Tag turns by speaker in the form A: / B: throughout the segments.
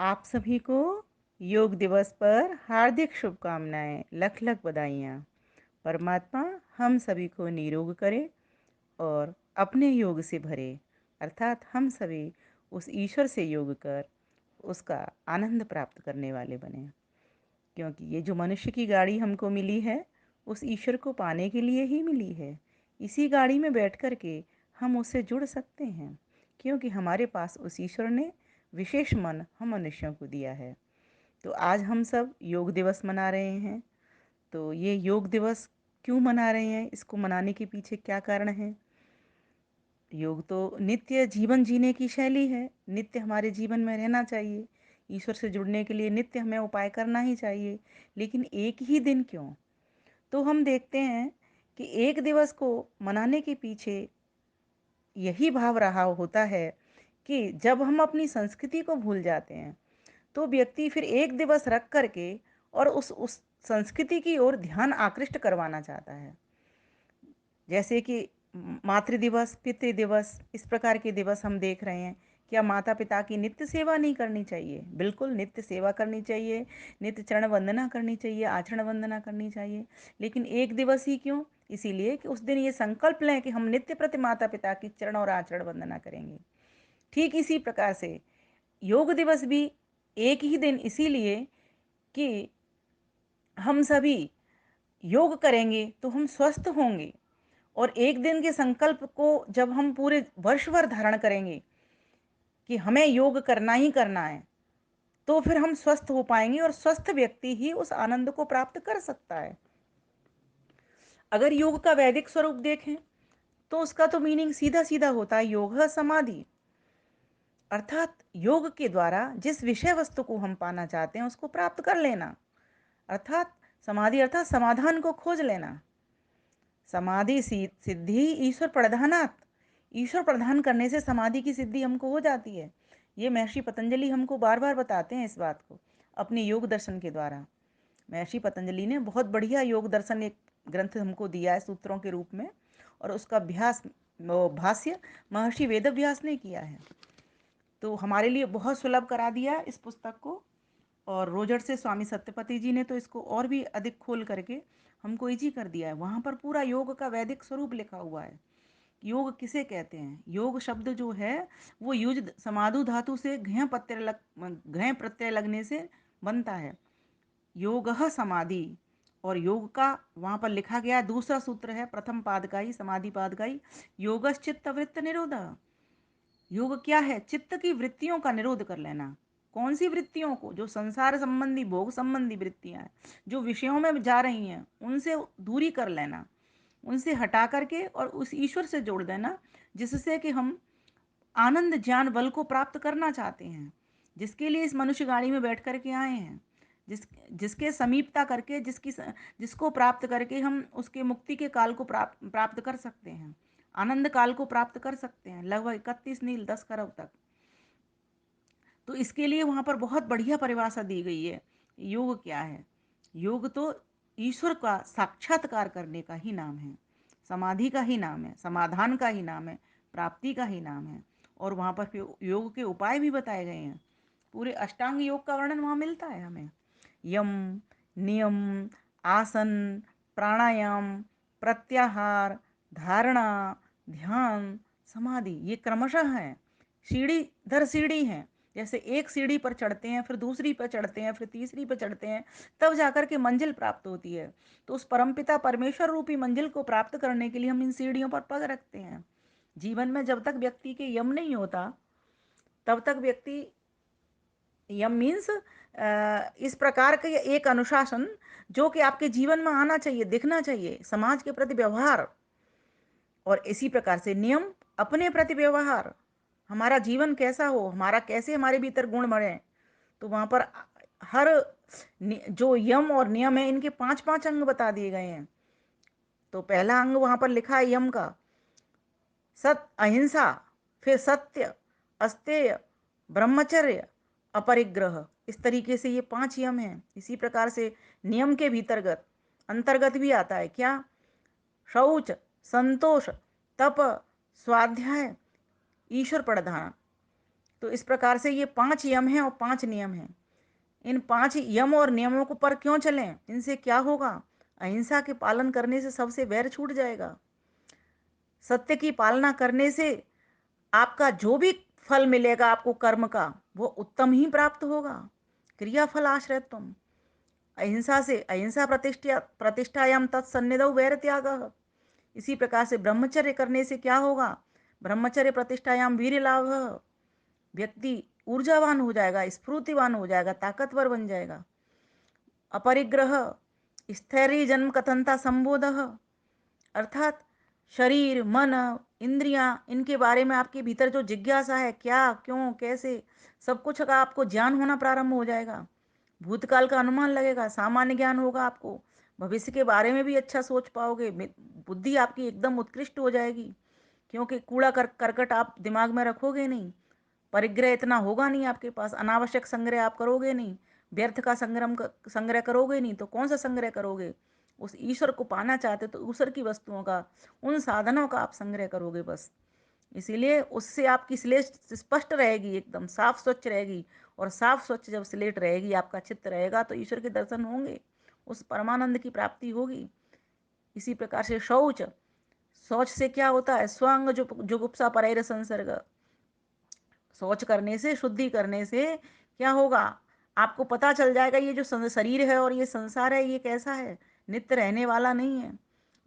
A: आप सभी को योग दिवस पर हार्दिक शुभकामनाएं, लख लख बधाइयाँ। परमात्मा हम सभी को निरोग करे और अपने योग से भरे, अर्थात हम सभी उस ईश्वर से योग कर उसका आनंद प्राप्त करने वाले बने। क्योंकि ये जो मनुष्य की गाड़ी हमको मिली है, उस ईश्वर को पाने के लिए ही मिली है। इसी गाड़ी में बैठ कर के हम उससे जुड़ सकते हैं, क्योंकि हमारे पास उस ईश्वर ने विशेष मन हम मनुष्यों को दिया है। तो आज हम सब योग दिवस मना रहे हैं। तो ये योग दिवस क्यों मना रहे हैं, इसको मनाने के पीछे क्या कारण है? योग तो नित्य जीवन जीने की शैली है, नित्य हमारे जीवन में रहना चाहिए। ईश्वर से जुड़ने के लिए नित्य हमें उपाय करना ही चाहिए। लेकिन एक ही दिन क्यों? तो हम देखते हैं कि एक दिवस को मनाने के पीछे यही भाव रहा होता है कि जब हम अपनी संस्कृति को भूल जाते हैं, तो व्यक्ति फिर एक दिवस रख करके और उस संस्कृति की ओर ध्यान आकृष्ट करवाना चाहता है। जैसे कि मातृ दिवस, पितृ दिवस, इस प्रकार के दिवस हम देख रहे हैं। क्या माता पिता की नित्य सेवा नहीं करनी चाहिए? बिल्कुल नित्य सेवा करनी चाहिए, नित्य चरण वंदना करनी चाहिए, आचरण वंदना करनी चाहिए। लेकिन एक दिवस ही क्यों? इसीलिए कि उस दिन ये संकल्प लें कि हम नित्य प्रति माता पिता की चरण और आचरण वंदना करेंगे। ठीक इसी प्रकार से योग दिवस भी एक ही दिन इसीलिए कि हम सभी योग करेंगे तो हम स्वस्थ होंगे। और एक दिन के संकल्प को जब हम पूरे वर्ष भर धारण करेंगे कि हमें योग करना ही करना है, तो फिर हम स्वस्थ हो पाएंगे और स्वस्थ व्यक्ति ही उस आनंद को प्राप्त कर सकता है। अगर योग का वैदिक स्वरूप देखें तो उसका तो मीनिंग सीधा सीधा होता है योग समाधि। अर्थात योग के द्वारा जिस विषय वस्तु को हम पाना चाहते हैं उसको प्राप्त कर लेना। अर्थात समाधि अर्थात समाधान को खोज लेना। समाधि सिद्धि ईश्वर प्रधानात, ईश्वर प्रदान करने से समाधि की सिद्धि हमको हो जाती है। ये महर्षि पतंजलि हमको बार बार बताते हैं इस बात को अपने योग दर्शन के द्वारा। महर्षि पतंजलि ने बहुत बढ़िया योग दर्शन एक ग्रंथ हमको दिया है सूत्रों के रूप में, और उसका अभ्यास भाष्य महर्षि वेदव्यास ने किया है। तो हमारे लिए बहुत सुलभ करा दिया इस पुस्तक को। और रोजर से स्वामी सत्यपति जी ने तो इसको और भी अधिक खोल करके हमको इजी कर दिया है। वहाँ पर पूरा योग का वैदिक स्वरूप लिखा हुआ है। योग किसे कहते हैं? योग शब्द जो है वो युज समाधु धातु से घय प्रत्यय लगने से बनता है। योगः समाधि। और योग का वहाँ पर लिखा गया दूसरा सूत्र है प्रथम पाद का ही, समाधि पाद का ही, योगश्चित्त वृत्त निरोध। योग क्या है? चित्त की वृत्तियों का निरोध कर लेना। कौन सी वृत्तियों को? जो संसार संबंधी भोग संबंधी वृत्तियां हैं, जो विषयों में जा रही हैं, उनसे दूरी कर लेना, उनसे हटा करके और उस ईश्वर से जोड़ देना जिससे कि हम आनंद ज्ञान बल को प्राप्त करना चाहते हैं, जिसके लिए इस मनुष्य गाड़ी में बैठ करके आए हैं, जिसके समीपता करके जिसको प्राप्त करके हम उसके मुक्ति के काल को प्राप्त कर सकते हैं, आनंद काल को प्राप्त कर सकते हैं, लगभग 31 नील 10 करोड़ तक। तो इसके लिए वहाँ पर बहुत बढ़िया परिभाषा दी गई है। योग क्या है? योग तो ईश्वर का साक्षात्कार करने का ही नाम है, समाधि का ही नाम है, समाधान का ही नाम है, प्राप्ति का ही नाम है। और वहाँ पर फिर योग के उपाय भी बताए गए हैं। पूरे अष्टांग योग का वर्णन वहाँ मिलता है हमें। यम, नियम, आसन, प्राणायाम, प्रत्याहार, धारणा, ध्यान, समाधि, ये क्रमशः है, सीढ़ी दर सीढ़ी है। जैसे एक सीढ़ी पर चढ़ते हैं, फिर दूसरी पर चढ़ते हैं, फिर तीसरी पर चढ़ते हैं, तब जाकर के मंजिल प्राप्त होती है। तो उस परमपिता परमेश्वर रूपी मंजिल को प्राप्त करने के लिए हम इन सीढ़ियों पर पग रखते हैं। जीवन में जब तक व्यक्ति के यम नहीं होता, तब तक व्यक्ति, यम मीन्स इस प्रकार का एक अनुशासन जो कि आपके जीवन में आना चाहिए, दिखना चाहिए, समाज के प्रति व्यवहार। और इसी प्रकार से नियम, अपने प्रति व्यवहार, हमारा जीवन कैसा हो, हमारा कैसे हमारे भीतर गुण बढ़े। तो वहाँ पर हर जो यम और नियम है, इनके 5 5 अंग बता दिए गए हैं। तो पहला अंग वहाँ पर लिखा है यम का, अहिंसा, फिर सत्य, अस्तेय, ब्रह्मचर्य, अपरिग्रह। इस तरीके से ये 5 यम हैं। इसी प्रकार से नियम के भीतरगत अंतर्गत भी आता है क्या? शौच, संतोष, तप, स्वाध्याय, ईश्वर प्रणिधान। तो इस प्रकार से ये 5 यम हैं और 5 नियम हैं। इन 5 यम और नियमों को पर क्यों चलें? इनसे क्या होगा? अहिंसा के पालन करने से सबसे वैर छूट जाएगा। सत्य की पालना करने से आपका जो भी फल मिलेगा आपको कर्म का, वो उत्तम ही प्राप्त होगा। क्रिया फल आश्रयत्वम्। अहिंसा से अहिंसा प्रतिष्ठायाम तत्सन्निधौ वैर त्यागः। इसी प्रकार से ब्रह्मचर्य करने से क्या होगा? ब्रह्मचर्य प्रतिष्ठायाम वीर्य लाभः। व्यक्ति ऊर्जावान हो जाएगा, स्फूर्तिवान हो जाएगा, ताकतवर बन जाएगा। अपरिग्रह स्थैर्य जन्म कथनता संबोधः, अर्थात शरीर, मन, इंद्रियां, इनके बारे में आपके भीतर जो जिज्ञासा है, क्या, क्यों, कैसे, सब कुछ का आपको ज्ञान होना प्रारंभ हो जाएगा। भूतकाल का अनुमान लगेगा, सामान्य ज्ञान होगा आपको, भविष्य के बारे में भी अच्छा सोच पाओगे, बुद्धि आपकी एकदम उत्कृष्ट हो जाएगी, क्योंकि कूड़ा करकट आप दिमाग में रखोगे नहीं, परिग्रह इतना होगा नहीं आपके पास, अनावश्यक संग्रह आप करोगे नहीं, व्यर्थ का संग्रह करोगे नहीं, तो कौन सा संग्रह करोगे? उस ईश्वर को पाना चाहते तो ईश्वर की वस्तुओं का, उन साधनों का आप संग्रह करोगे बस। इसीलिए उससे आपकी स्लेट स्पष्ट रहेगी, एकदम साफ स्वच्छ रहेगी। और साफ स्वच्छ जब स्लेट रहेगी, आपका चित्त रहेगा, तो ईश्वर के दर्शन होंगे, उस परमानंद की प्राप्ति होगी। इसी प्रकार से शौच, शौच से क्या होता है? स्वांग जुगुप्सा परैर संसर्ग। शौच करने से, शुद्धि करने से क्या होगा? आपको पता चल जाएगा ये जो शरीर है और ये संसार है, ये कैसा है? नित्य रहने वाला नहीं है,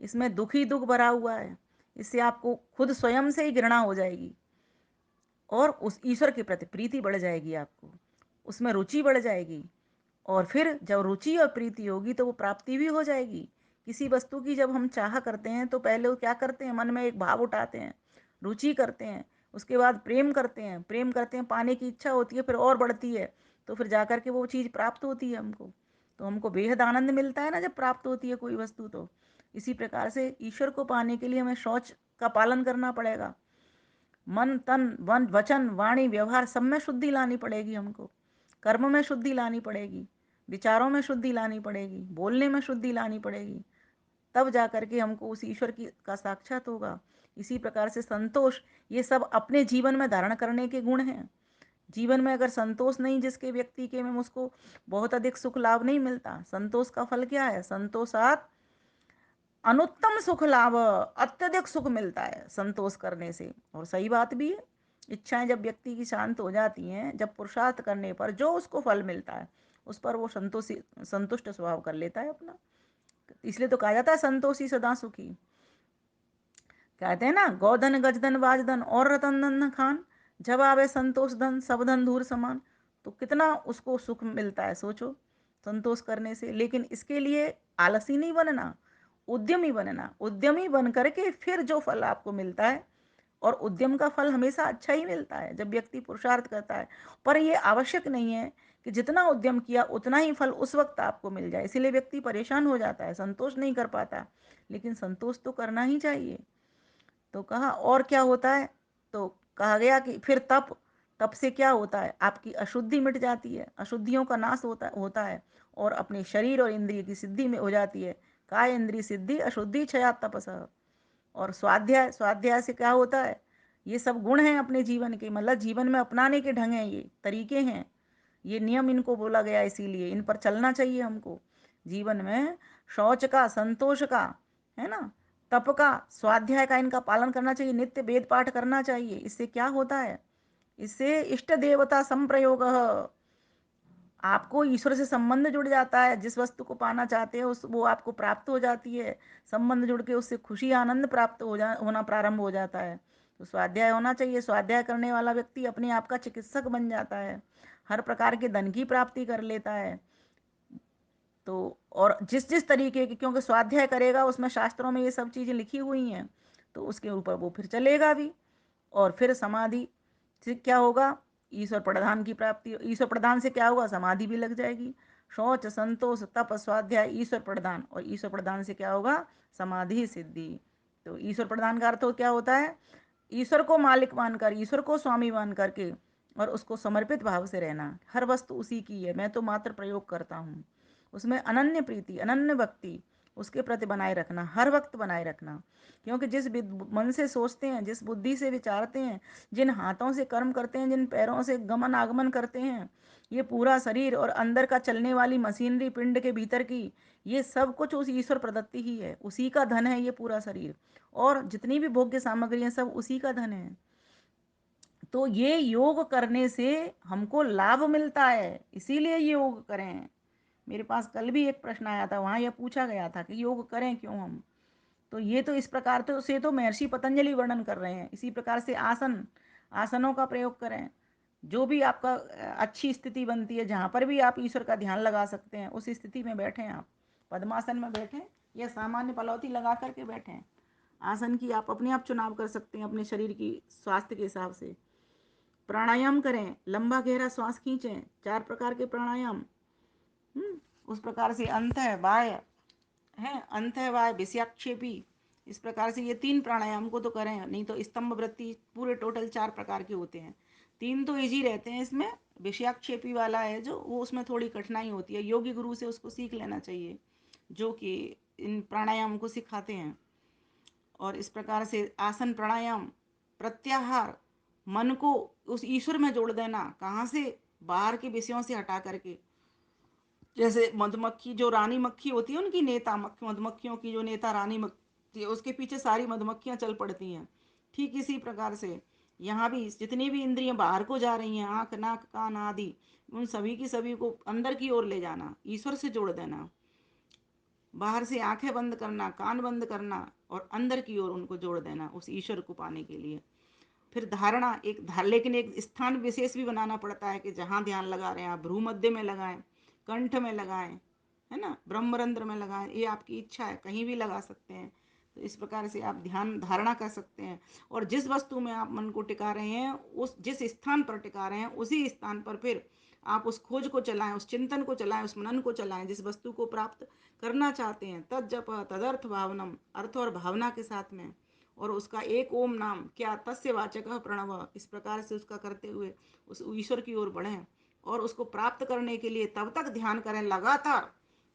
A: इसमें दुख ही दुख भरा हुआ है। इससे आपको खुद स्वयं से ही घृणा हो जाएगी और उस ईश्वर के प्रति प्रीति बढ़ जाएगी, आपको उसमें रुचि बढ़ जाएगी। और फिर जब रुचि और प्रीति होगी तो वो प्राप्ति भी हो जाएगी। किसी वस्तु की जब हम चाह करते हैं तो पहले वो क्या करते हैं? मन में एक भाव उठाते हैं, रुचि करते हैं, उसके बाद प्रेम करते हैं, पाने की इच्छा होती है, फिर और बढ़ती है, तो फिर जाकर के वो चीज़ प्राप्त होती है हमको। तो हमको बेहद आनंद मिलता है ना जब प्राप्त होती है कोई वस्तु। तो इसी प्रकार से ईश्वर को पाने के लिए हमें शौच का पालन करना पड़ेगा। मन, तन, वन, वचन, वाणी, व्यवहार सब में शुद्धि लानी पड़ेगी हमको। कर्म में शुद्धि लानी पड़ेगी, विचारों में शुद्धि लानी पड़ेगी, बोलने में शुद्धि लानी पड़ेगी, तब जा करके हमको उस ईश्वर की का साक्षात होगा। इसी प्रकार से संतोष, ये सब अपने जीवन में धारण करने के गुण हैं। जीवन में अगर संतोष नहीं जिसके व्यक्ति के में, उसको बहुत अधिक सुख लाभ नहीं मिलता। संतोष का फल क्या है? संतोषात अनुत्तम सुख लाभ, अत्यधिक सुख मिलता है संतोष करने से। और सही बात भी है। इच्छाएं जब व्यक्ति की शांत हो जाती हैं, जब पुरुषार्थ करने पर जो उसको फल मिलता है, उस पर वो संतुष्ट स्वभाव कर लेता है अपना। इसलिए तो कहा जाता है संतोषी सदा सुखी। कहते हैं ना, गोधन गजधन वाजधन और रतन धन खान, जब आवे संतोष धन सब धन धूर समान। तो कितना उसको सुख मिलता है सोचो, संतोष करने से। लेकिन इसके लिए आलसी नहीं बनना, उद्यमी बनना। उद्यमी बन करके फिर जो फल आपको मिलता है, और उद्यम का फल हमेशा अच्छा ही मिलता है जब व्यक्ति पुरुषार्थ करता है। पर यह आवश्यक नहीं है कि जितना उद्यम किया उतना ही फल उस वक्त आपको मिल जाए। इसीलिए व्यक्ति परेशान हो जाता है, संतोष नहीं कर पाता। लेकिन संतोष तो करना ही चाहिए। तो कहा और क्या होता है? तो कहा गया कि फिर तप, तप से क्या होता है? आपकी अशुद्धि मिट जाती है, अशुद्धियों का नाश होता होता है, और अपने शरीर और इंद्रिय की सिद्धि में हो जाती है। काय इंद्रिय सिद्धि अशुद्धि क्षया तपसः। और स्वाध्याय, स्वाध्याय से क्या होता है? ये सब गुण हैं अपने जीवन के, मतलब जीवन में अपनाने के ढंग हैं, ये तरीके हैं, ये नियम इनको बोला गया, इसीलिए इन पर चलना चाहिए हमको जीवन में। शौच का, संतोष का, है ना, तप का, स्वाध्याय का, इनका पालन करना चाहिए। नित्य वेद पाठ करना चाहिए। इससे क्या होता है? इससे इष्ट देवता संप्रयोग, आपको ईश्वर से संबंध जुड़ जाता है। जिस वस्तु को पाना चाहते हैं उस वो आपको प्राप्त हो जाती है। संबंध जुड़ के उससे खुशी आनंद प्राप्त होना प्रारंभ हो जाता है। तो स्वाध्याय होना चाहिए। स्वाध्याय करने वाला व्यक्ति अपने आप का चिकित्सक बन जाता है, हर प्रकार के धन की प्राप्ति कर लेता है। तो और जिस जिस तरीके की, क्योंकि स्वाध्याय करेगा उसमें शास्त्रों में ये सब चीज़ें लिखी हुई हैं, तो उसके ऊपर वो फिर चलेगा भी। और फिर समाधि से क्या होगा? ईश्वर प्रधान की प्राप्ति। ईश्वर प्रधान से क्या होगा? समाधि भी लग जाएगी। शौच, संतोष, तप, स्वाध्याय, ईश्वर प्रधान, और ईश्वर प्रधान से क्या होगा? समाधि सिद्धि। तो ईश्वर प्रधान का अर्थ तो क्या होता है? ईश्वर को मालिक मानकर, ईश्वर को स्वामी मान करके, और उसको समर्पित भाव से रहना। हर वस्तु उसी की है, मैं तो मात्र प्रयोग करता हूँ। उसमें अनन्य प्रीति, अनन्य भक्ति, उसके प्रति बनाए रखना, हर वक्त बनाए रखना। क्योंकि जिस मन से सोचते हैं, जिस बुद्धि से विचारते हैं, जिन हाथों से कर्म करते हैं, जिन पैरों से गमन आगमन करते हैं, ये पूरा शरीर और अंदर का चलने वाली मशीनरी पिंड के भीतर की, ये सब कुछ उस ईश्वर प्रदत्ति ही है। उसी का धन है ये पूरा शरीर, और जितनी भी भोग्य सामग्री है सब उसी का धन है। तो ये योग करने से हमको लाभ मिलता है, इसीलिए योग करें। मेरे पास कल भी एक प्रश्न आया था, वहाँ यह पूछा गया था कि योग करें क्यों हम। तो ये तो इस प्रकार तो महर्षि पतंजलि वर्णन कर रहे हैं। इसी प्रकार से आसनों का प्रयोग करें। जो भी आपका अच्छी स्थिति बनती है, जहाँ पर भी आप ईश्वर का ध्यान लगा सकते हैं, उस स्थिति में बैठें। आप पद्मासन में बैठें या सामान्य पलौती लगा करके बैठें। आसन की आप अपने आप चुनाव कर सकते हैं अपने शरीर की स्वास्थ्य के हिसाब से। प्राणायाम करें, लंबा गहरा श्वास खींचें, 4 प्रकार के प्राणायाम। उस प्रकार से अंत है वाय है, अंत है वाय विषयाक्षेपी। इस प्रकार से ये 3 प्राणायाम को तो करें, नहीं तो स्तंभ वृत्ति पूरे टोटल 4 प्रकार के होते हैं। 3 तो इजी रहते हैं, इसमें विषयाक्षेपी वाला है जो, वो उसमें थोड़ी कठिनाई होती है। योगी गुरु से उसको सीख लेना चाहिए जो कि इन प्राणायाम को सिखाते हैं। और इस प्रकार से आसन प्राणायाम, प्रत्याहार, मन को उस ईश्वर में जोड़ देना। कहाँ से? बाहर के विषयों से हटा करके। जैसे मधुमक्खी, जो रानी मक्खी होती है उनकी नेता, मधुमक्खियों की जो नेता रानी मक्खी है, उसके पीछे सारी मधुमक्खियां चल पड़ती हैं। ठीक इसी प्रकार से यहाँ भी जितनी भी इंद्रियां बाहर को जा रही हैं, आँख नाक कान आदि, उन सभी की सभी को अंदर की ओर ले जाना, ईश्वर से जोड़ देना। बाहर से आंखें बंद करना, कान बंद करना, और अंदर की ओर उनको जोड़ देना उस ईश्वर को पाने के लिए। फिर धारणा, लेकिन एक स्थान विशेष भी बनाना पड़ता है कि जहाँ ध्यान लगा रहे हैं आप, भ्रू मध्य में लगाएं, कंठ में लगाएं, है ना, ब्रह्मरंध्र में लगाएं, ये आपकी इच्छा है, कहीं भी लगा सकते हैं। तो इस प्रकार से आप ध्यान धारणा कर सकते हैं। और जिस वस्तु में आप मन को टिका रहे हैं, उस जिस स्थान पर टिका रहे हैं, उसी स्थान पर फिर आप उस खोज को चलाएं, उस चिंतन को चलाएं, उस मनन को चलाएं, जिस वस्तु को प्राप्त करना चाहते हैं। तज्जप तदर्थ भावनम, अर्थ और भावना के साथ में। और उसका एक ओम नाम, क्या तस्य वाचक प्रणव, इस प्रकार से उसका करते हुए उस ईश्वर की ओर बढ़ें। और उसको प्राप्त करने के लिए तब तक ध्यान करें, लगातार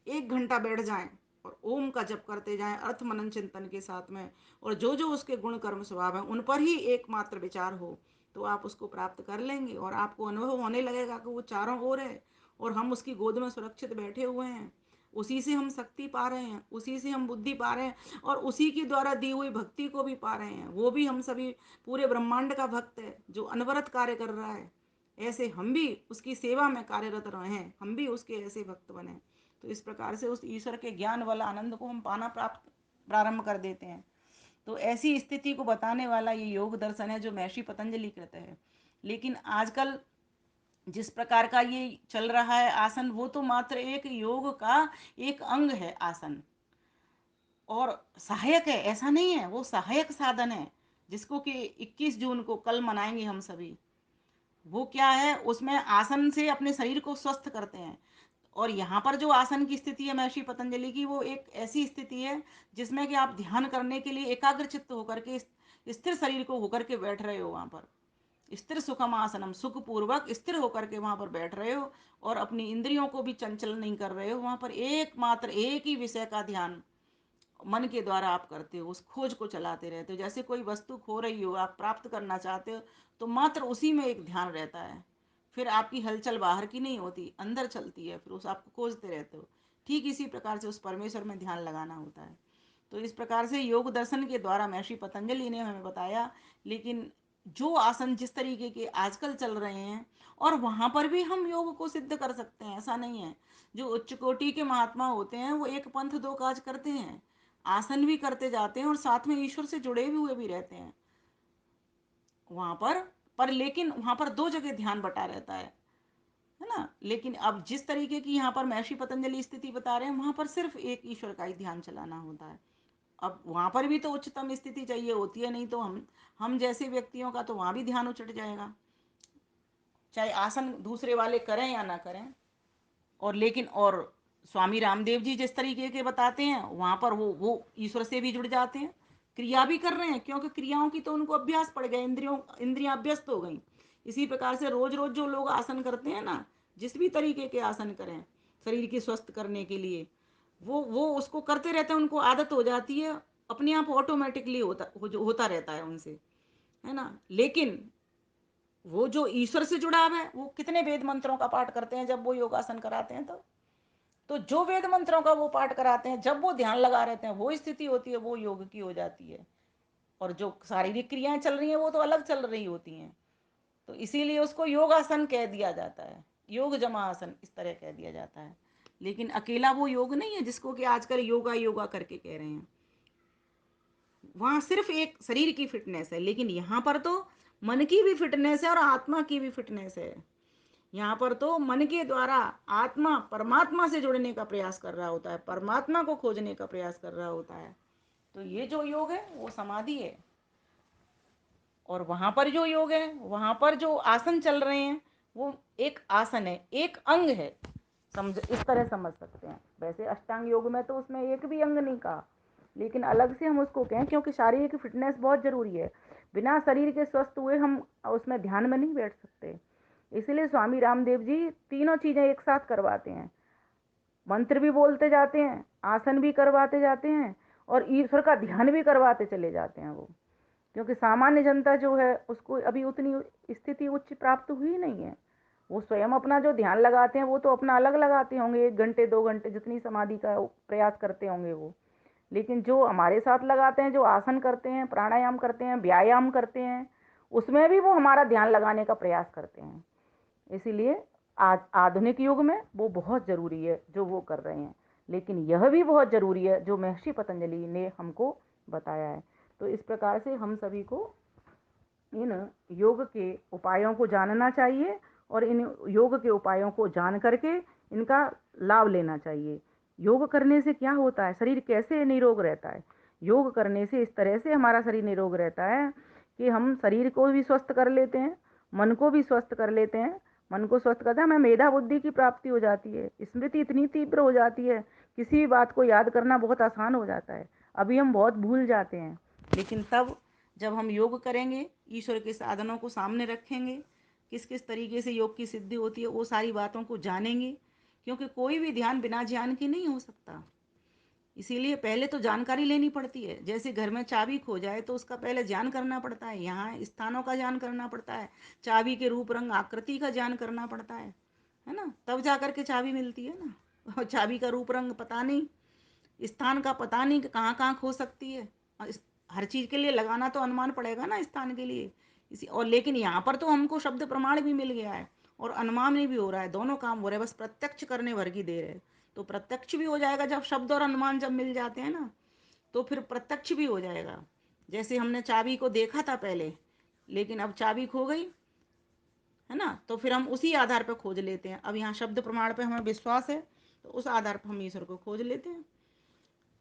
A: 1 घंटा बैठ जाएं और ओम का जप करते जाएं अर्थ मनन चिंतन के साथ में। और जो जो उसके गुण कर्म स्वभाव हैं उन पर ही एकमात्र विचार हो, तो आप उसको प्राप्त कर लेंगे। और आपको अनुभव होने लगेगा कि वो चारों ओर है और हम उसकी गोद में सुरक्षित बैठे हुए हैं। उसी से हम शक्ति पा रहे हैं, उसी से हम बुद्धि पा रहे हैं, और उसी के द्वारा दी हुई भक्ति को भी पा रहे हैं। वो भी हम सभी पूरे ब्रह्मांड का भक्त है जो अनवरत कार्य कर रहा है। ऐसे हम भी उसकी सेवा में कार्यरत रहें, हम भी उसके ऐसे भक्त बने। तो इस प्रकार से उस ईश्वर के ज्ञान वाला आनंद को हम पाना प्राप्त प्रारंभ कर देते हैं। तो ऐसी स्थिति को बताने वाला ये योग दर्शन है जो महर्षि पतंजलि कृत है। लेकिन आजकल जिस प्रकार का ये चल रहा है आसन, वो तो मात्र एक योग का एक अंग है आसन, और सहायक है, ऐसा नहीं है। वो सहायक साधन है जिसको कि 21 जून को कल मनाएंगे हम सभी। वो क्या है, उसमें आसन से अपने शरीर को स्वस्थ करते हैं। और यहाँ पर जो आसन की स्थिति है महर्षि पतंजलि की, वो एक ऐसी स्थिति है जिसमें कि आप ध्यान करने के लिए एकाग्र चित्त होकर के, स्थिर शरीर को होकर के बैठ रहे हो। वहाँ पर स्थिर सुखम आसनम, सुख पूर्वक स्थिर होकर के वहाँ पर बैठ रहे हो, और अपनी इंद्रियों को भी चंचल नहीं कर रहे हो। वहाँ पर एकमात्र एक ही विषय का ध्यान मन के द्वारा आप करते हो, उस खोज को चलाते रहते हो। जैसे कोई वस्तु खो रही हो, आप प्राप्त करना चाहते हो, तो मात्र उसी में एक ध्यान रहता है। फिर आपकी हलचल बाहर की नहीं होती, अंदर चलती है, फिर उस आपको खोजते रहते हो। ठीक इसी प्रकार से उस परमेश्वर में ध्यान लगाना होता है। तो इस प्रकार से योग दर्शन के द्वारा महर्षि पतंजलि ने हमें बताया। लेकिन जो आसन जिस तरीके के आजकल चल रहे हैं, और वहाँ पर भी हम योग को सिद्ध कर सकते हैं, ऐसा नहीं है। जो उच्च कोटि के महात्मा होते हैं वो एक पंथ दो काज करते हैं, आसन भी करते जाते हैं और साथ में ईश्वर से जुड़े हुए भी रहते हैं वहाँ पर लेकिन वहाँ पर दो जगह ध्यान बटा रहता है ना। लेकिन अब जिस तरीके की यहाँ पर महर्षि पतंजलि स्थिति बता रहे हैं, वहाँ पर सिर्फ एक ईश्वर का ही ध्यान चलाना होता है। अब वहाँ पर भी तो उच्चतम स्थिति चाहिए होती है, नहीं तो हम जैसे व्यक्तियों का तो वहाँ भी ध्यान उचट जाएगा, चाहे आसन दूसरे वाले करें या ना करें। और लेकिन और स्वामी रामदेव जी जिस तरीके के बताते हैं, वहाँ पर वो ईश्वर से भी जुड़ जाते हैं, क्रिया भी कर रहे हैं, क्योंकि क्रियाओं की तो उनको अभ्यास पड़ गया, इंद्रियां अभ्यस्त हो गई। इसी प्रकार से रोज रोज जो लोग आसन करते हैं ना, जिस भी तरीके के आसन करें शरीर की स्वस्थ करने के लिए,
B: वो उसको करते रहते हैं, उनको आदत हो जाती है, अपने आप ऑटोमेटिकली होता रहता है उनसे, है ना। लेकिन वो जो ईश्वर से जुड़ाव है, वो कितने वेद मंत्रों का पाठ करते हैं जब वो योगासन कराते हैं, तो जो वेद मंत्रों का वो पाठ कराते हैं, जब वो ध्यान लगा रहते हैं, वो स्थिति होती है, वो योग की हो जाती है। और जो शारीरिक क्रियाएं चल रही हैं वो तो अलग चल रही होती हैं। तो इसीलिए उसको योगासन कह दिया जाता है, योग जमा आसन इस तरह कह दिया जाता है। लेकिन अकेला वो योग नहीं है जिसको कि आजकल योगा योगा करके कह रहे हैं। वहाँ सिर्फ एक शरीर की फिटनेस है, लेकिन यहाँ पर तो मन की भी फिटनेस है और आत्मा की भी फिटनेस है। यहाँ पर तो मन के द्वारा आत्मा परमात्मा से जुड़ने का प्रयास कर रहा होता है, परमात्मा को खोजने का प्रयास कर रहा होता है। तो ये जो योग है वो समाधि है। और वहां पर जो योग है, वहां पर जो आसन चल रहे हैं, वो एक आसन है, एक अंग है। समझ, इस तरह समझ सकते हैं। वैसे अष्टांग योग में तो उसमें एक भी अंग नहीं कहा, लेकिन अलग से हम उसको कहें, क्योंकि शारीरिक फिटनेस बहुत जरूरी है। बिना शरीर के स्वस्थ हुए हम उसमें ध्यान में नहीं बैठ सकते। इसलिए स्वामी रामदेव जी तीनों चीजें एक साथ करवाते हैं। मंत्र भी बोलते जाते हैं, आसन भी करवाते जाते हैं, और ईश्वर का ध्यान भी करवाते चले जाते हैं वो। क्योंकि सामान्य जनता जो है उसको अभी उतनी स्थिति उच्च प्राप्त हुई नहीं है। वो स्वयं अपना जो ध्यान लगाते हैं वो तो अपना अलग लगाते होंगे, 1 घंटे 2 घंटे जितनी समाधि का प्रयास करते होंगे वो। लेकिन जो हमारे साथ लगाते हैं, जो आसन करते हैं, प्राणायाम करते हैं, व्यायाम करते हैं, उसमें भी वो हमारा ध्यान लगाने का प्रयास करते हैं। इसीलिए आज आधुनिक युग में वो बहुत जरूरी है जो वो कर रहे हैं। लेकिन यह भी बहुत जरूरी है जो महर्षि पतंजलि ने हमको बताया है। तो इस प्रकार से हम सभी को इन योग के उपायों को जानना चाहिए, और इन योग के उपायों को जान करके इनका लाभ लेना चाहिए। योग करने से क्या होता है, शरीर कैसे निरोग रहता है। योग करने से इस तरह से हमारा शरीर निरोग रहता है कि हम शरीर को भी स्वस्थ कर लेते हैं, मन को भी स्वस्थ कर लेते हैं। मन को स्वस्थ करते हैं, हमें मेधा बुद्धि की प्राप्ति हो जाती है, स्मृति इतनी तीव्र हो जाती है, किसी भी बात को याद करना बहुत आसान हो जाता है। अभी हम बहुत भूल जाते हैं, लेकिन तब जब हम योग करेंगे, ईश्वर के साधनों को सामने रखेंगे, किस किस तरीके से योग की सिद्धि होती है, वो सारी बातों को जानेंगे। क्योंकि कोई भी ध्यान बिना ज्ञान के नहीं हो सकता। इसीलिए पहले तो जानकारी लेनी पड़ती है। जैसे घर में चाबी खो जाए तो उसका पहले ज्ञान करना पड़ता है, यहाँ स्थानों का ज्ञान करना पड़ता है, चाबी के रूप रंग आकृति का ज्ञान करना पड़ता है ना, तब जा कर के चाबी मिलती है ना। और चाबी का रूप रंग पता नहीं, स्थान का पता नहीं कि कहाँ कहाँ खो सकती है। हर चीज़ के लिए लगाना तो अनुमान पड़ेगा ना स्थान के लिए। इसी और लेकिन यहाँ पर तो हमको शब्द प्रमाण भी मिल गया है और अनुमान भी हो रहा है, दोनों काम हो रहे हैं, बस प्रत्यक्ष करने भर की देर है। तो प्रत्यक्ष भी हो जाएगा जब शब्द और अनुमान जब मिल जाते हैं ना, तो फिर प्रत्यक्ष भी हो जाएगा। जैसे हमने चाबी को देखा था पहले, लेकिन अब चाबी खो गई, है ना, तो फिर हम उसी आधार पर खोज लेते हैं। अब यहाँ शब्द प्रमाण पे हमें विश्वास है, तो उस आधार पर हम ईश्वर को खोज लेते हैं।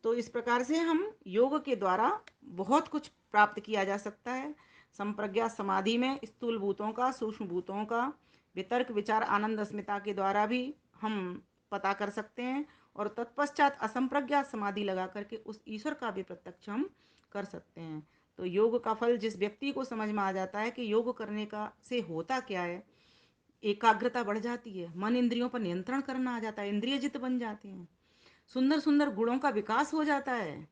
B: तो इस प्रकार से हम योग के द्वारा बहुत कुछ प्राप्त किया जा सकता है। संप्रज्ञात समाधि में स्थूल भूतों का, सूक्ष्म भूतों का वितर्क विचार आनंद अस्मिता के द्वारा भी हम पता कर सकते हैं, और तत्पश्चात असंप्रज्ञात समाधि लगा करके उस ईश्वर का भी प्रत्यक्ष हम कर सकते हैं। तो योग का फल जिस व्यक्ति को समझ में आ जाता है कि योग करने का से होता क्या है, एकाग्रता बढ़ जाती है, मन इंद्रियों पर नियंत्रण करना आ जाता है, इंद्रिय जित बन जाते हैं, सुंदर सुंदर गुणों का विकास हो जाता है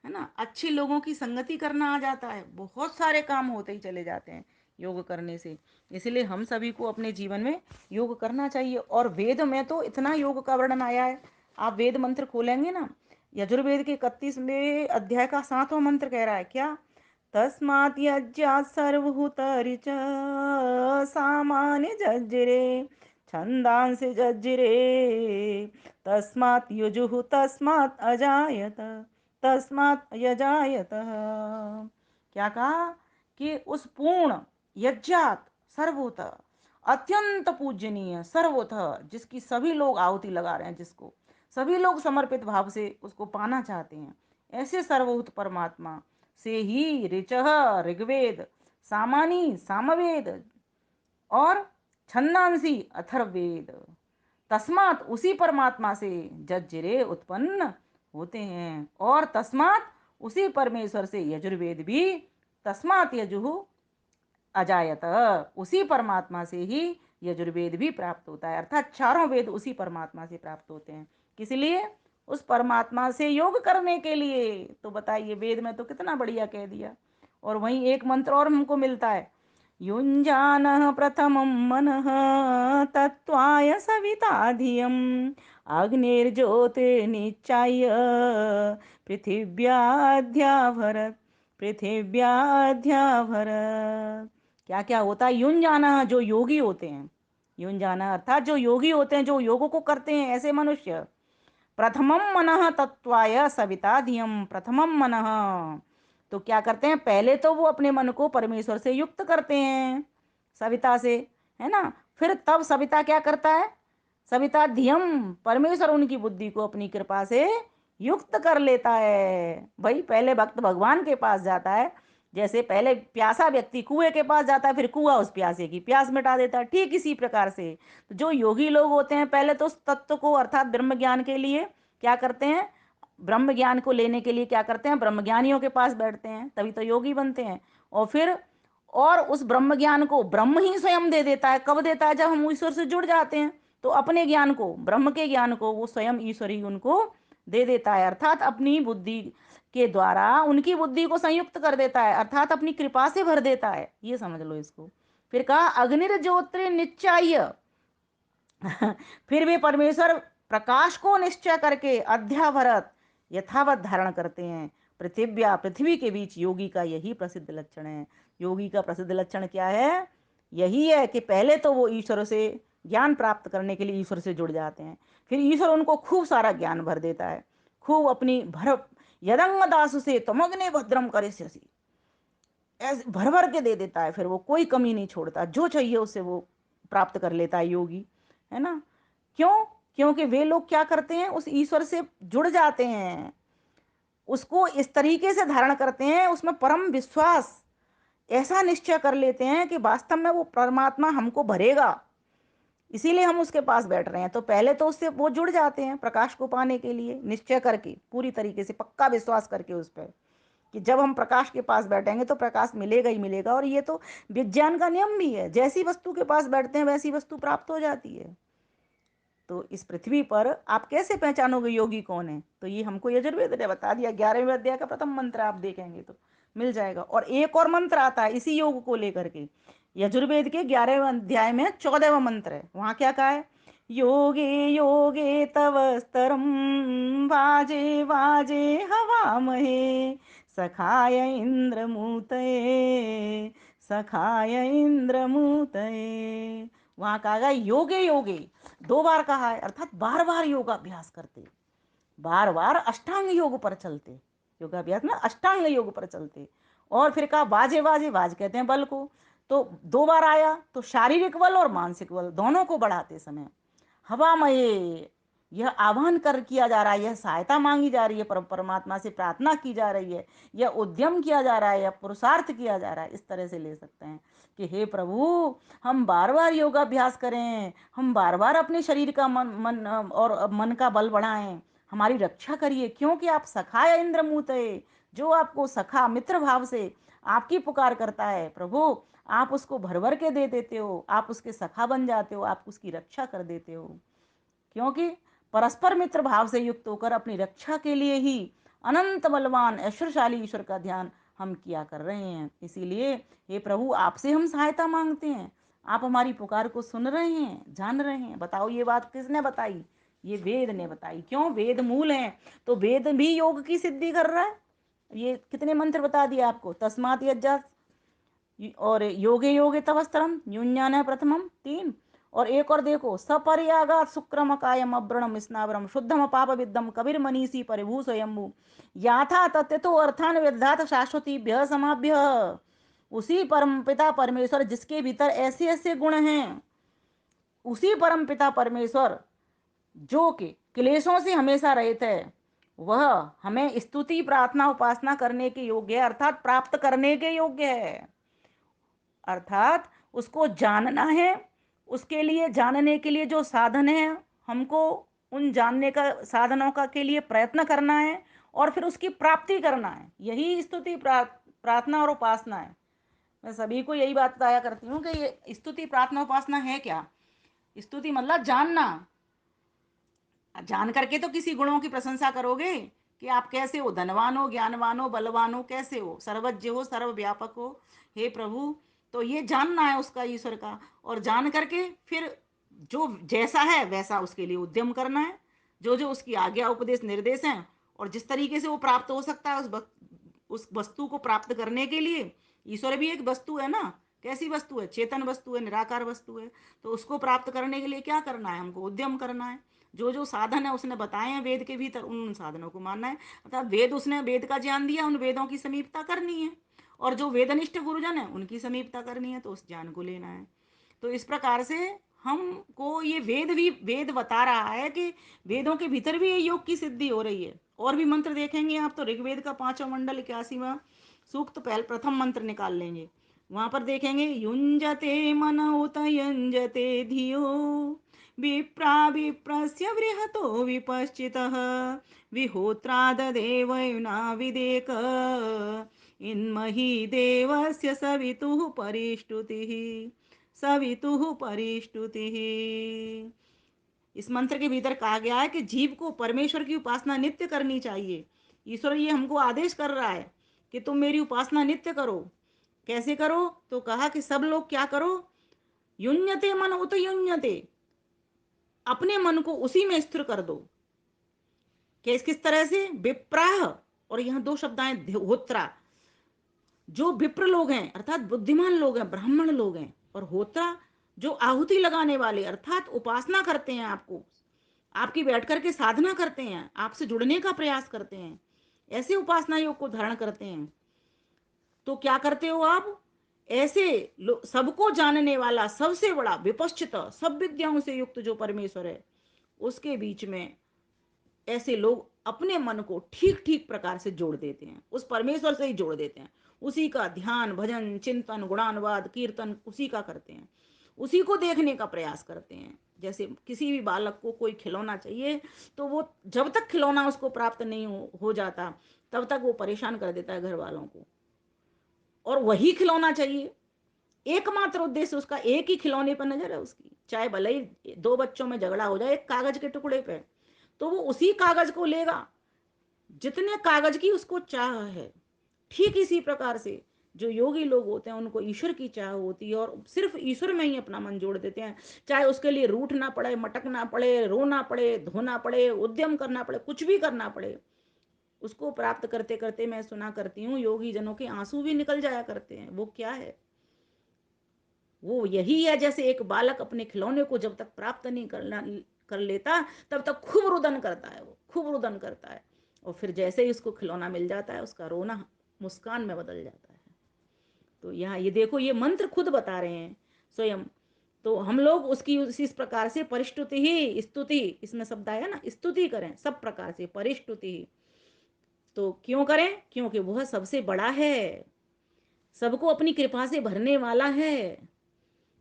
B: ना, अच्छे लोगों की संगति करना आ जाता है, बहुत सारे काम होते ही चले जाते हैं योग करने से। इसलिए हम सभी को अपने जीवन में योग करना चाहिए। और वेद में तो इतना योग का वर्णन आया है, आप वेद मंत्र खोलेंगे ना, यजुर्वेद के 31वें अध्याय का 7वां मंत्र कह रहा है क्या, तस्मात् यज्ञात् सर्वभूतरिच सामान्य जज्जिरे छंदांसि जज्जिरे तस्मात् युजुः तस्मात् अजायत तस्मात् यजायत। क्या कहा कि उस पूर्ण यज्ञात सर्वोत, अत्यंत पूजनीय सर्वोत, जिसकी सभी लोग आहुति लगा रहे हैं, जिसको सभी लोग समर्पित भाव से उसको पाना चाहते हैं, ऐसे सर्वभूत परमात्मा से ही ऋचः ऋग्वेद, सामानी सामवेद, और छंदांसी अथर्ववेद, तस्मात उसी परमात्मा से जज्जिरे उत्पन्न होते हैं, और तस्मात उसी परमेश्वर से यजुर्वेद भी, तस्मात यजुः अजायत, उसी परमात्मा से ही यजुर्वेद भी प्राप्त होता है। अर्थात चारों वेद उसी परमात्मा से प्राप्त होते हैं। किस लिए? उस परमात्मा से योग करने के लिए। तो बताइए, वेद में तो कितना बढ़िया कह दिया। और वहीं एक मंत्र और हमको मिलता है, युञ्जानः प्रथमं मनः तत्त्वाय सविता धियम् अग्निर्ज्योतिर्निच्चाय्य पृथिव्याद्याभरत् पृथिव्याद्याभरत्। क्या क्या होता है? युञ्जानः, जो योगी होते हैं। युञ्जानः अर्थात जो योगी होते हैं, जो योगों को करते हैं, ऐसे मनुष्य। प्रथमम मनः तत्वाय सविता धियम, प्रथमम मनः, तो क्या करते हैं? पहले तो वो अपने मन को परमेश्वर से युक्त करते हैं, सविता से, है ना। फिर तब सविता क्या करता है? सविता धियम, परमेश्वर उनकी बुद्धि को अपनी कृपा से युक्त कर लेता है। भाई, पहले भक्त भगवान के पास जाता है, जैसे पहले प्यासा व्यक्ति कुएं के पास जाता है, फिर कुआं उस प्यासे की प्यास मिटा देता है, ठीक इसी प्रकार से तो जो योगी लोग होते हैं, पहले तो उस तत्व को अर्थात ब्रह्म ज्ञान के लिए क्या करते हैं? ब्रह्म ज्ञान को लेने के लिए क्या करते हैं? ब्रह्म ज्ञानियों के पास बैठते हैं, तभी तो योगी बनते हैं। और फिर उस ब्रह्म ज्ञान को ब्रह्म ही स्वयं दे देता है। कब देता है? जब हम ईश्वर से जुड़ जाते हैं, तो अपने ज्ञान को, ब्रह्म के ज्ञान को वो स्वयं ईश्वर ही उनको दे देता है, अर्थात अपनी बुद्धि के द्वारा उनकी बुद्धि को संयुक्त कर देता है, अर्थात अपनी कृपा से भर देता है। ये समझ लो इसको। फिर कहा अग्निर्ज्योतिर निश्चय फिर वे परमेश्वर प्रकाश को निश्चय करके अध्यावरत यथावत धारण करते हैं। पृथिव्या, पृथ्वी के बीच योगी का यही प्रसिद्ध लक्षण है। योगी का प्रसिद्ध लक्षण क्या है? यही है कि पहले तो वो ईश्वर से ज्ञान प्राप्त करने के लिए ईश्वर से जुड़ जाते हैं, फिर ईश्वर उनको खूब सारा ज्ञान भर देता है, खूब अपनी भर, यदंग दास से तमग्ने भद्रम करे, ऐसे भर भर के दे देता है। फिर वो कोई कमी नहीं छोड़ता, जो चाहिए उसे वो प्राप्त कर लेता है योगी, है ना। क्यों? क्योंकि वे लोग क्या करते हैं? उस ईश्वर से जुड़ जाते हैं, उसको इस तरीके से धारण करते हैं, उसमें परम विश्वास ऐसा निश्चय कर लेते हैं कि वास्तव में वो परमात्मा हमको भरेगा, इसीलिए हम उसके पास बैठ रहे हैं। तो पहले तो उससे वो जुड़ जाते हैं प्रकाश को पाने के लिए, निश्चय करके, पूरी तरीके से पक्का विश्वास करके उस पर, कि जब हम प्रकाश के पास बैठेंगे तो प्रकाश मिलेगा ही मिलेगा। और ये तो विज्ञान का नियम भी है, जैसी वस्तु के पास बैठते हैं वैसी वस्तु प्राप्त हो जाती है। तो इस पृथ्वी पर आप कैसे पहचानोगे योगी कौन है? तो ये हमको यजुर्वेद ने बता दिया। 11वें अध्याय का प्रथम मंत्र आप देखेंगे तो मिल जाएगा। और एक और मंत्र आता है इसी योग को लेकर के, यजुर्वेद के 11वें अध्याय में 14वां मंत्र है। वहां क्या कहा है? योगे योगे तव स्तरम वाजे वाजे हवा महे सखाय इंद्र मूतये, सखाय इंद्र मूतये। वहां कहा गया योगे योगे, दो बार कहा है, अर्थात बार बार योगाभ्यास करते, बार बार अष्टांग योग पर चलते, योगाभ्यास में अष्टांग योग पर चलते। और फिर कहा वाजे वाजे, वाज कहते हैं बल को, तो दो बार आया, तो शारीरिक बल और मानसिक बल दोनों को बढ़ाते समय हवा में यह आह्वान कर किया जा रहा है, यह सहायता मांगी जा रही है, परमात्मा से प्रार्थना की जा रही है, यह उद्यम किया जा रहा है, यह पुरुषार्थ किया जा रहा है। इस तरह से ले सकते हैं कि हे प्रभु, हम बार बार योगाभ्यास करें, हम बार बार अपने शरीर का मन और मन का बल बढ़ाएं, हमारी रक्षा करिए, क्योंकि आप सखाय इंद्रमूत है। जो आपको सखा मित्र भाव से आपकी पुकार करता है, प्रभु आप उसको भर भर के दे देते हो, आप उसके सखा बन जाते हो, आप उसकी रक्षा कर देते हो। क्योंकि परस्पर मित्र भाव से युक्त होकर अपनी रक्षा के लिए ही अनंत बलवान ऐश्वर्यशाली ईश्वर का ध्यान हम किया कर रहे हैं। इसीलिए हे प्रभु, आपसे हम सहायता मांगते हैं, आप हमारी पुकार को सुन रहे हैं, जान रहे हैं। बताओ ये बात किसने बताई? ये वेद ने बताई। क्यों? वेद मूल है, तो वेद भी योग की सिद्धि कर रहा है। ये कितने मंत्र बता दिए आपको? तस्मात् यज्जा, और योगे योगे तवस्त्रम, युञ्जान प्रथमम, 3। और एक और देखो, सपर्यागात शुक्रम कायम अव्रणम स्नावरम शुद्धम पाप विद्धम कबीर मनीषी परिभू स्वयंभू याथा तत्तो अर्थान विद्धात शाश्वतीभ्य समाभ्य। उसी परम पिता परमेश्वर जिसके भीतर ऐसे ऐसे गुण हैं, उसी परम पिता परमेश्वर जो कि क्लेशों से हमेशा रहित है, वह हमें स्तुति प्रार्थना उपासना करने के योग्य है, अर्थात प्राप्त करने के योग्य है। अर्थात उसको जानना है, उसके लिए जानने के लिए जो साधन है, हमको उन जानने का साधनों का के लिए प्रयत्न करना है, और फिर उसकी प्राप्ति करना है। यही स्तुति प्रार्थना और उपासना है। मैं सभी को यही बात बताया करती हूँ कि ये स्तुति प्रार्थना उपासना है क्या? स्तुति मतलब जानना, जान करके तो किसी गुणों की प्रशंसा करोगे कि आप कैसे हो, धनवान हो, ज्ञानवान हो, बलवान हो, कैसे हो, सर्वज्ञ हो, सर्वव्यापक हो, हे प्रभु। तो ये जानना है उसका, ईश्वर का। और जान करके फिर जो जैसा है वैसा उसके लिए उद्यम करना है, जो जो उसकी आज्ञा उपदेश निर्देश हैं, और जिस तरीके से वो प्राप्त हो सकता है उस वस्तु को प्राप्त करने के लिए। ईश्वर भी एक वस्तु है ना, कैसी वस्तु है, चेतन वस्तु है, निराकार वस्तु है। तो उसको प्राप्त करने के लिए क्या करना है, हमको उद्यम करना है। जो जो साधन है उसने बताए हैं वेद के भीतर, उन साधनों को मानना है। अर्थात वेद, उसने वेद का ज्ञान दिया, उन वेदों की समीपता करनी है। और जो वेदनिष्ठ गुरुजन है उनकी समीपता करनी है, तो उस ज्ञान को लेना है। तो इस प्रकार से हमको ये वेद भी, वेद बता रहा है कि वेदों के भीतर भी ये योग की सिद्धि हो रही है। और भी मंत्र देखेंगे आप तो ऋग्वेद का 5वां मंडल 81वां सूक्त पहल प्रथम मंत्र निकाल लेंगे, वहां पर देखेंगे, युंजते मन उत युंजते धियो विप्रा विप्रस्य बृहतो विपश्चितः विहोत्राददेव युना विदेक इन्महि देवस्य सवितुः परिष्टुतिः, सवितुः परिष्टुतिः। इस मंत्र के भीतर कहा गया है कि जीव को परमेश्वर की उपासना नित्य करनी चाहिए। ईश्वर ये हमको आदेश कर रहा है कि तुम मेरी उपासना नित्य करो। कैसे करो, तो कहा कि सब लोग क्या करो, युन्यते मन उत युन्यते, अपने मन को उसी में स्थिर कर दो। किस किस तरह से, विप्राह, और यहाँ दो शब्द आए, होत्रा। जो विप्र लोग हैं अर्थात बुद्धिमान लोग हैं, ब्राह्मण लोग हैं, और होत्रा जो आहुति लगाने वाले अर्थात उपासना करते हैं, आपको, आपकी बैठ करके साधना करते हैं, आपसे जुड़ने का प्रयास करते हैं, ऐसे उपासना योग को धारण करते हैं। तो क्या करते हो आप, ऐसे सबको जानने वाला, सबसे बड़ा, विपश्चित, सब विद्याओं से युक्त जो परमेश्वर है, उसके बीच में ऐसे लोग अपने मन को ठीक ठीक प्रकार से जोड़ देते हैं, उस परमेश्वर से ही जोड़ देते हैं। उसी का ध्यान, भजन, चिंतन, गुणानुवाद, कीर्तन उसी का करते हैं, उसी को देखने का प्रयास करते हैं। जैसे किसी भी बालक को कोई खिलौना चाहिए, तो वो जब तक खिलौना उसको प्राप्त नहीं हो जाता, तब तक वो परेशान कर देता है घर वालों को, और वही खिलौना चाहिए। एकमात्र उद्देश्य उसका एक ही खिलौने पर नजर है उसकी, चाहे भले ही दो बच्चों में झगड़ा हो जाए एक कागज के टुकड़े पे, तो वो उसी कागज को लेगा जितने कागज की उसको चाह है। ठीक इसी प्रकार से जो योगी लोग होते हैं उनको ईश्वर की चाह होती है, और सिर्फ ईश्वर में ही अपना मन जोड़ देते हैं। चाहे उसके लिए रूठना पड़े, मटकना पड़े, रोना पड़े, धोना पड़े, उद्यम करना पड़े, कुछ भी करना पड़े, उसको प्राप्त करते करते मैं सुना करती हूँ योगी जनों के आंसू भी निकल जाया करते हैं। वो क्या है, वो यही है, जैसे एक बालक अपने खिलौने को जब तक प्राप्त नहीं कर लेता, तब तक खूब रुदन करता है, वो खूब रुदन करता है, और फिर जैसे ही उसको खिलौना मिल जाता है, उसका रोना मुस्कान में बदल जाता है। तो यहाँ ये देखो, ये मंत्र खुद बता रहे हैं स्वयं। तो हम लोग उसकी उसी इस प्रकार से परिष्टुति ही स्तुति, इसमें शब्द आया ना, स्तुति करें सब प्रकार से, परिष्टुति ही। तो क्यों करें, क्योंकि वह सबसे बड़ा है, सबको अपनी कृपा से भरने वाला है,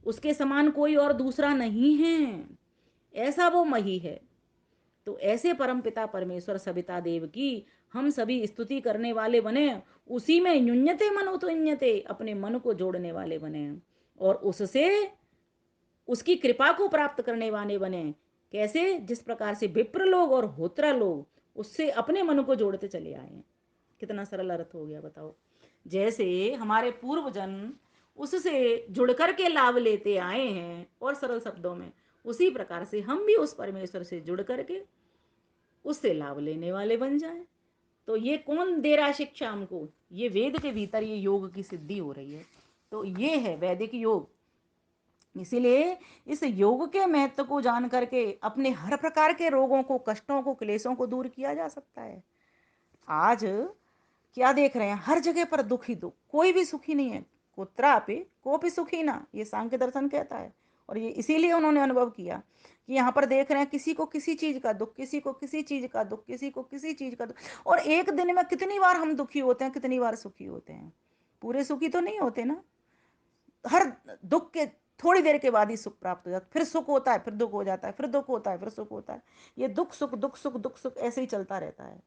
B: उसके समान कोई और दूसरा नहीं है, ऐसा वो मही है। तो ऐसे परमपिता परमेश्वर सविता देव की हम सभी स्तुति करने वाले बने, उसी में न्यून्यते मनो तो न्यते, अपने मन को जोड़ने वाले बने, और उससे उसकी कृपा को प्राप्त करने वाले बने। कैसे, जिस प्रकार से विप्र लोग और होत्रा लोग उससे अपने मन को जोड़ते चले आए हैं। कितना सरल अर्थ हो गया बताओ। जैसे हमारे पूर्वजन उससे जुड़ करके लाभ लेते आए हैं, और सरल शब्दों में, उसी प्रकार से हम भी उस परमेश्वर से जुड़ करके उससे लाभ लेने वाले बन जाएं। तो ये कौन दे रहा है शिक्षा हमको, ये वेद के भीतर ये योग की सिद्धि हो रही है। तो ये है वैदिक योग। इसीलिए इस योग के महत्व को जान करके अपने हर प्रकार के रोगों को, कष्टों को, क्लेशों को दूर किया जा सकता है। आज क्या देख रहे हैं, हर जगह पर दुख ही दुख, कोई भी सुखी नहीं है। कुत्रापि कोपि सुखी ना, ये सांख्य दर्शन कहता है। और ये इसीलिए उन्होंने अनुभव किया कि यहाँ पर देख रहे हैं किसी को किसी चीज का दुख, किसी को किसी चीज का दुख, किसी को किसी चीज का दुख। और एक दिन में कितनी बार हम दुखी होते हैं, कितनी बार सुखी होते हैं, पूरे सुखी तो नहीं होते ना। हर दुख के थोड़ी देर के बाद ही सुख प्राप्त हो जाता है, फिर सुख होता है, फिर दुख हो जाता है, फिर दुख होता है, फिर सुख होता है। ये दुख सुख, दुख सुख, दुख सुख ऐसे ही चलता रहता है।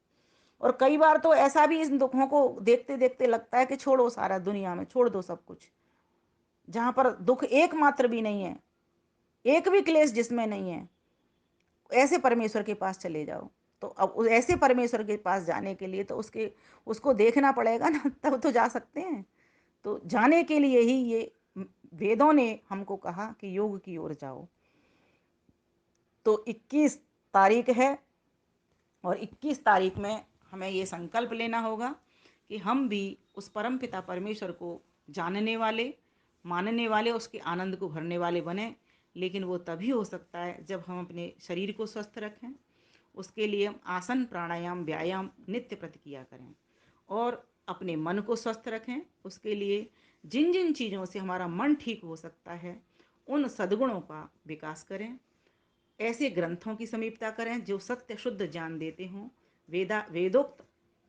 B: और कई बार तो ऐसा भी इन दुखों को देखते देखते लगता है कि छोड़ो, सारा दुनिया में छोड़ दो सब कुछ, जहां पर दुख एक मात्र भी नहीं है, एक भी क्लेश जिसमें नहीं है, ऐसे परमेश्वर के पास चले जाओ। तो अब ऐसे परमेश्वर के पास जाने के लिए तो उसको देखना पड़ेगा ना, तब तो जा सकते हैं। तो जाने के लिए ही ये वेदों ने हमको कहा कि योग की ओर जाओ। तो 21 तारीख है और 21 तारीख में हमें ये संकल्प लेना होगा कि हम भी उस परम पिता परमेश्वर को जानने वाले, मानने वाले, उसके आनंद को भरने वाले बने। लेकिन वो तभी हो सकता है जब हम अपने शरीर को स्वस्थ रखें। उसके लिए हम आसन, प्राणायाम, व्यायाम नित्य प्रति किया करें और अपने मन को स्वस्थ रखें। उसके लिए जिन जिन चीज़ों से हमारा मन ठीक हो सकता है, उन सद्गुणों का विकास करें। ऐसे ग्रंथों की समीपता करें जो सत्य शुद्ध ज्ञान देते हों। वेदोक्त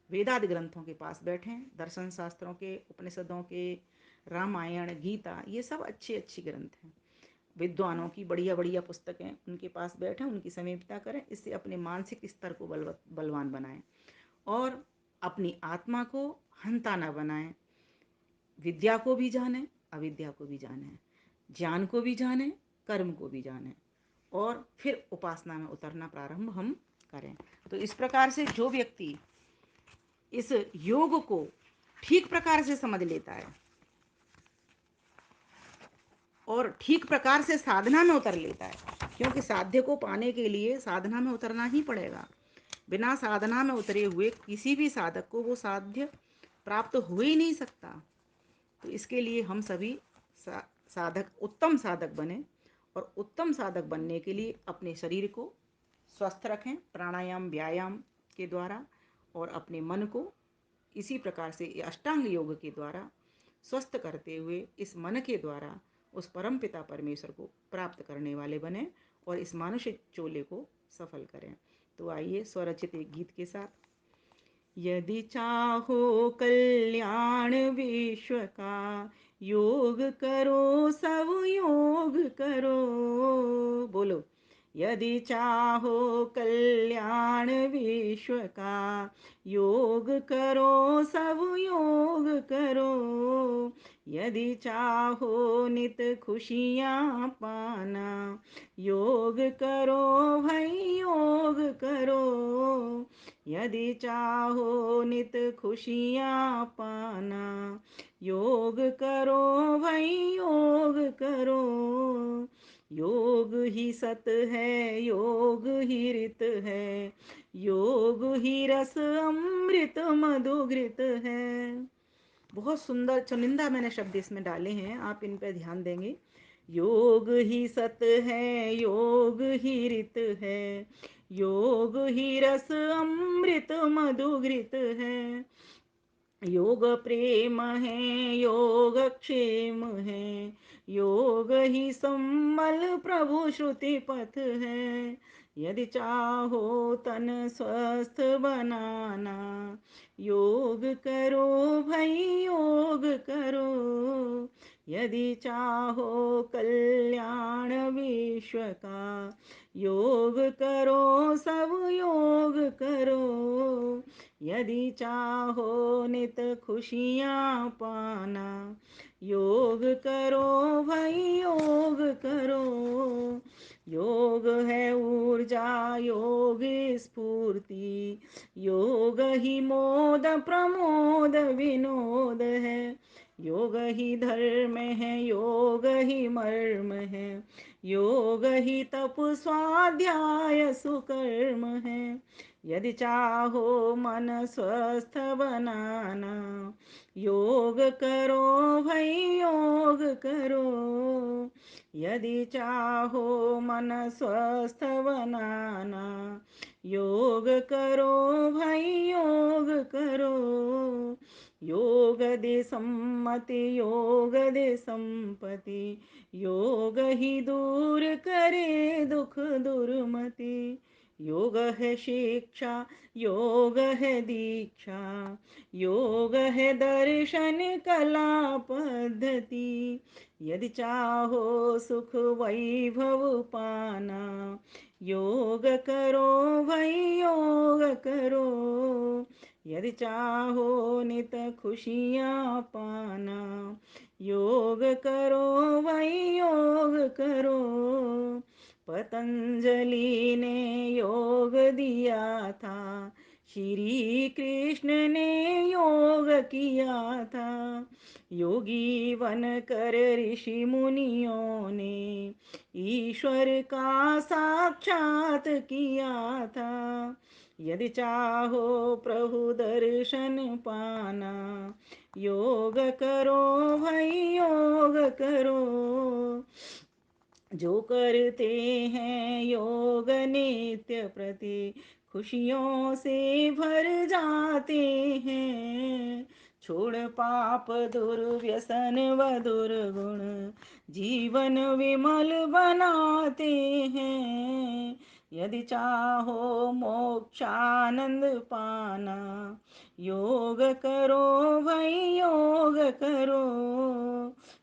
B: वेदादि ग्रंथों के पास बैठें, दर्शन शास्त्रों के, उपनिषदों के, रामायण, गीता, ये सब अच्छी अच्छी ग्रंथ हैं। विद्वानों की बढ़िया बढ़िया पुस्तकें, उनके पास बैठें, उनकी समीपता करें। इससे अपने मानसिक स्तर को बलवान बनाएं और अपनी आत्मा को हंता न बनाएं। विद्या को भी जानें, अविद्या को भी जानें, ज्ञान को भी जानें, कर्म को भी जानें और फिर उपासना में उतरना प्रारंभ हम करें। तो इस प्रकार से जो व्यक्ति इस योग को ठीक प्रकार से समझ लेता है और ठीक प्रकार से साधना में उतर लेता है, क्योंकि साध्य को पाने के लिए साधना में उतरना ही पड़ेगा। बिना साधना में उतरे हुए किसी भी साधक को वो साध्य प्राप्त हो ही नहीं सकता। तो इसके लिए हम सभी साधक उत्तम साधक बने और उत्तम साधक बनने के लिए अपने शरीर को स्वस्थ रखें प्राणायाम, व्यायाम के द्वारा और अपने मन को इसी प्रकार से अष्टांग योग के द्वारा स्वस्थ करते हुए इस मन के द्वारा उस परम पिता परमेश्वर को प्राप्त करने वाले बने और इस मानुषिक चोले को सफल करें। तो आइए स्वरचित एक गीत के साथ। यदि चाहो कल्याण विश्व का, योग करो सब योग करो। बोलो। यदि चाहो कल्याण विश्व का, योग करो सब योग करो। यदि चाहो नित खुशियाँ पाना, योग करो भाई योग करो। यदि चाहो नित खुशियाँ पाना, योग करो भाई योग करो। योग ही सत है, योग ही ऋत है, योग ही रस अमृत मधु घृत है। बहुत सुंदर चुनिंदा मैंने शब्द इसमें डाले हैं, आप इन पर ध्यान देंगे। योग ही सत है, योग ही ऋत है, योग ही रस अमृत मधु घृत है। योग प्रेम है, योग क्षेम है, योग ही सम्मल प्रभु श्रुति पथ है। यदि चाहो तन स्वस्थ बनाना, योग करो भाई योग करो। यदि चाहो कल्याण विश्व का, योग करो सब योग करो। यदि चाहो नित खुशियाँ पाना, योग करो भाई योग करो। योग है ऊर्जा, योग स्फूर्ति, योग ही मोद प्रमोद विनोद है। योग ही धर्म है, योग ही मर्म है, योग ही तप स्वाध्याय सुकर्म है। यदि चाहो मन स्वस्थ बनाना, योग करो भाई योग करो। यदि चाहो मन स्वस्थ बनाना, योग करो भाई योग करो। योग दे सम्मति, योग दे संपत्ति, योग ही दूर करे दुख दुर्मति। योग है शिक्षा, योग है दीक्षा, योग है दर्शन कला पद्धति। यदि चाहो सुख वैभव पाना, योग करो भाई योग करो। यदि चाहो नित खुशियाँ पाना, योग करो भाई योग करो। पतंजलि ने दिया था। श्री कृष्ण ने योग किया था। योगी बनकर ऋषि मुनियों ने ईश्वर का साक्षात किया था। यदि चाहो प्रभु दर्शन पाना, योग करो भाई योग करो। जो करते हैं योग नित्य प्रति, खुशियों से भर जाते हैं। छोड़ पाप दुर्व्यसन व दुर्गुण, जीवन विमल बनाते हैं। यदि चाहो मोक्षानंद पाना, योग करो भाई योग करो।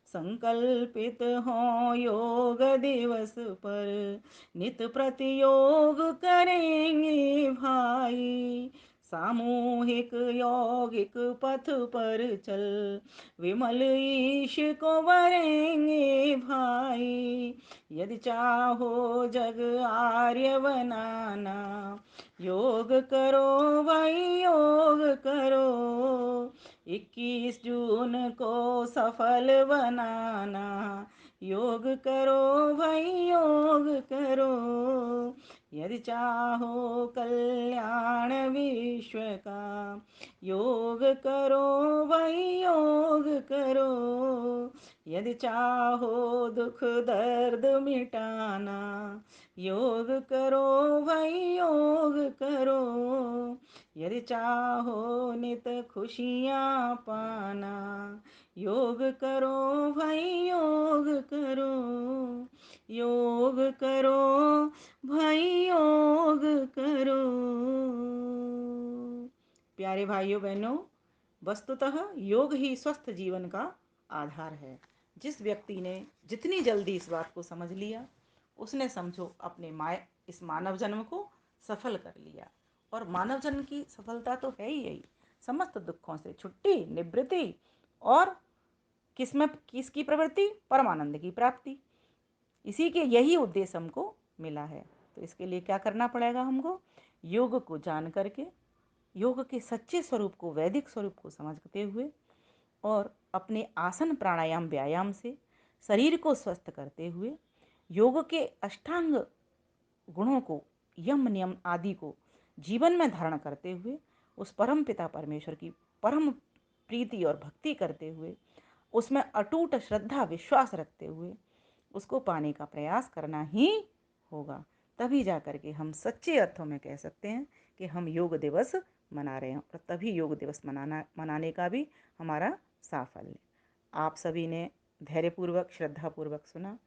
B: संकल्पित हो योग दिवस पर, नित प्रति योग करेंगे भाई। सामूहिक यौगिक पथ पर चल, विमल ईश को वरेंगे भाई। यदि चाहो जग आर्य बनाना, योग करो भाई योग करो। 21 जून को सफल बनाना, योग करो भाई योग करो। यदि चाहो कल्याण विश्व का, योग करो भाई योग करो। यदि चाहो दुख दर्द मिटाना, योग करो भाई योग करो। यदि चाहो नित खुशियाँ पाना, योग करो भाई योग करो। योग करो भाई योग करो। प्यारे भाइयों बहनों, वस्तुतः योग ही स्वस्थ जीवन का आधार है। जिस व्यक्ति ने जितनी जल्दी इस बात को समझ लिया, उसने समझो अपने इस मानव जन्म को सफल कर लिया। और मानव जन्म की सफलता तो है ही यही, समस्त दुखों से छुट्टी, निवृत्ति और किसकी प्रवृत्ति, परमानंद की प्राप्ति। इसी के यही उद्देश्य हमको मिला है। तो इसके लिए क्या करना पड़ेगा हमको? योग को जान करके, योग के सच्चे स्वरूप को, वैदिक स्वरूप को समझते हुए और अपने आसन प्राणायाम व्यायाम से शरीर को स्वस्थ करते हुए, योग के अष्टांग गुणों को, यम नियम आदि को जीवन में धारण करते हुए उस परम पिता परमेश्वर की परम प्रीति और भक्ति करते हुए, उसमें अटूट श्रद्धा विश्वास रखते हुए उसको पाने का प्रयास करना ही होगा। तभी जा कर के हम सच्चे अर्थों में कह सकते हैं कि हम योग दिवस मना रहे हैं। और तभी योग दिवस मनाने का भी हमारा साफल्य। आप सभी ने धैर्यपूर्वक, श्रद्धापूर्वक सुना।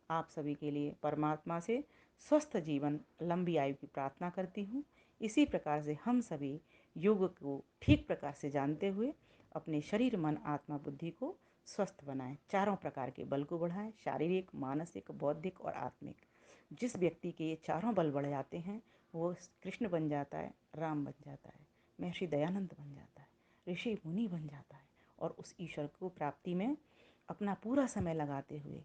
B: आप सभी के लिए परमात्मा से स्वस्थ जीवन, लंबी आयु की प्रार्थना करती हूँ। इसी प्रकार से हम सभी योग को ठीक प्रकार से जानते हुए अपने शरीर, मन, आत्मा, बुद्धि को स्वस्थ बनाएं। चारों प्रकार के बल को बढ़ाएं, शारीरिक, मानसिक, बौद्धिक और आत्मिक। जिस व्यक्ति के ये चारों बल बढ़ जाते हैं, वो कृष्ण बन जाता है, राम बन जाता है, महर्षि दयानंद बन जाता है, ऋषि मुनि बन जाता है। और उस ईश्वर को प्राप्ति में अपना पूरा समय लगाते हुए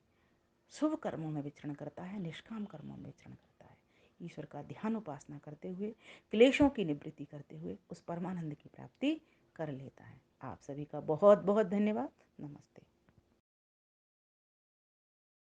B: शुभ कर्मों में विचरण करता है, निष्काम कर्मों में विचरण करता है। ईश्वर का ध्यान उपासना करते हुए, क्लेशों की निवृत्ति करते हुए उस परमानंद की प्राप्ति कर लेता है। आप सभी का बहुत बहुत धन्यवाद। नमस्ते।